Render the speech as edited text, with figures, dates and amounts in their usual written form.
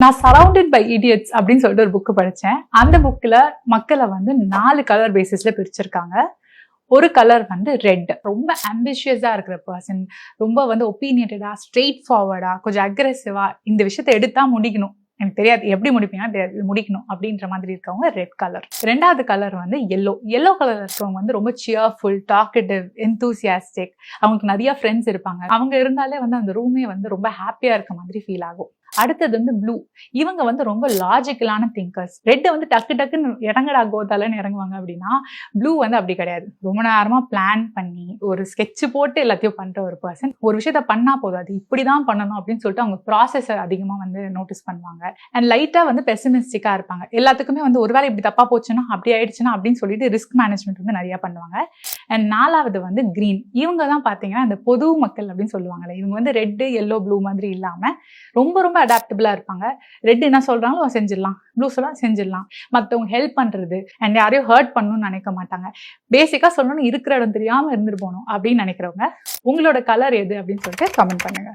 நான் surrounded by idiots அப்படின்னு சொல்லிட்டு ஒரு புக்கு படித்தேன். அந்த புக்கில் மக்களை வந்து 4 கலர் பேசிஸில் பிரிச்சிருக்காங்க. ஒரு கலர் வந்து ரெட், ரொம்ப ஆம்பிஷியஸாக இருக்கிற பர்சன், ரொம்ப வந்து ஒப்பீனியட்டடா, ஸ்ட்ரெயிட் ஃபார்வர்டா, கொஞ்சம் அக்ரெசிவா, இந்த விஷயத்தை எடுத்தா முடிக்கணும், எனக்கு தெரியாது எப்படி முடிப்பீங்கன்னா தெரியாது, முடிக்கணும் அப்படின்ற மாதிரி இருக்கவங்க ரெட் கலர். 2வது கலர் வந்து எல்லோ கலர் இருக்கவங்க வந்து ரொம்ப சியர்ஃபுல், டாக்கட்டிவ், என்தூசியாஸ்டிக், அவங்களுக்கு நிறைய ஃப்ரெண்ட்ஸ் இருப்பாங்க. அவங்க இருந்தாலே வந்து அந்த ரூமே வந்து ரொம்ப ஹாப்பியா இருக்க மாதிரி ஃபீல் ஆகும். அடுத்தது வந்து ப்ளூ, இவங்க வந்து ரொம்ப லாஜிக்கலான திங்கர்ஸ். ரெட் வந்து டக்கு டக்குன்னு இறங்கடா கோதாலன்னு இறங்குவாங்க அப்படின்னா, ப்ளூ வந்து அப்படி கிடையாது. ரொம்ப நேரமா பிளான் பண்ணி ஒரு ஸ்கெட்ச் போட்டு எல்லாத்தையும் பண்ற ஒரு பர்சன். ஒரு விஷயத்த பண்ணா போதும், அது இப்படிதான் பண்ணணும் அப்படின்னு சொல்லிட்டு அவங்க ப்ராசஸை அதிகமா வந்து நோட்டீஸ் பண்ணுவாங்க. அண்ட் லைட்டா வந்து பெசிமிஸ்டிக்கா இருப்பாங்க. எல்லாத்துக்குமே வந்து ஒருவேளை இப்படி தப்பா போச்சுன்னா, அப்படி ஆயிடுச்சுன்னா அப்படின்னு சொல்லிட்டு ரிஸ்க் மேனேஜ்மெண்ட் வந்து நிறைய பண்ணுவாங்க. அண்ட் 4வது வந்து கிரீன், இவங்க தான் பாத்தீங்கன்னா இந்த பொது மக்கள் அப்படின்னு சொல்லுவாங்கல்ல, இவங்க வந்து ரெட், எல்லோ, ப்ளூ மாதிரி இல்லாம ரொம்ப ரொம்ப அடாப்டபிளா இருப்பாங்க. ரெட் என்ன சொல்றாங்களோ செஞ்சிடலாம், ப்ளூ சொல்ல செஞ்சிடலாம், மற்றவங்க ஹெல்ப் பண்றது அண்ட் யாரையும் ஹர்ட் பண்ணணும்னு நினைக்க மாட்டாங்க. பேசிக்கா சொல்லணும்னு இருக்கிற இடம் தெரியாம இருந்துட்டு போகணும் அப்படின்னு நினைக்கிறவங்க. உங்களோட கலர் எது அப்படின்னு சொல்லிட்டு கமெண்ட் பண்ணுங்க.